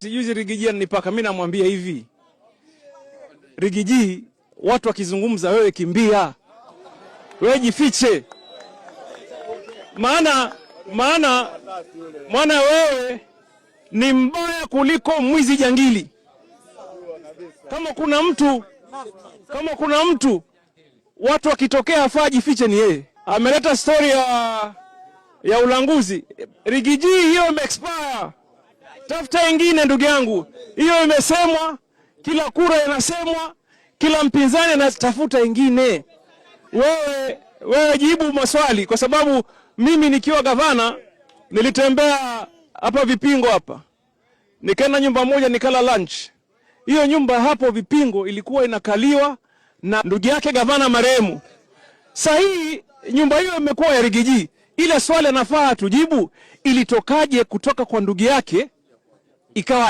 Juzi Rigiji anipaka, mimi namwambia hivi, Rigiji, watu wakizungumza wewe kimbia, wewe jifiche, maana wewe ni mbaya kuliko mwizi jangili. Kama kuna mtu watu wakitokea hafaa jifiche ni yeye. Ameleta story ya ulanguzi. Rigiji, hiyo imeexpire. Tafuta ingine ndugu yangu. Hiyo imesemwa, kila kura inasemwa, kila mpinzani anatafuta ingine. Wewe jibu maswali, kwa sababu mimi nikiwa gavana nilitembea hapa Vipingo hapa. Nikaenda nyumba moja nikala lunch. Hiyo nyumba hapo Vipingo ilikuwa inakaliwa na ndugu yake gavana marehemu. Sasa hii nyumba hiyo imekuwa ya Rigiji. Ile swali anafaa tujibu, ilitokaje kutoka kwa ndugu yake ikawa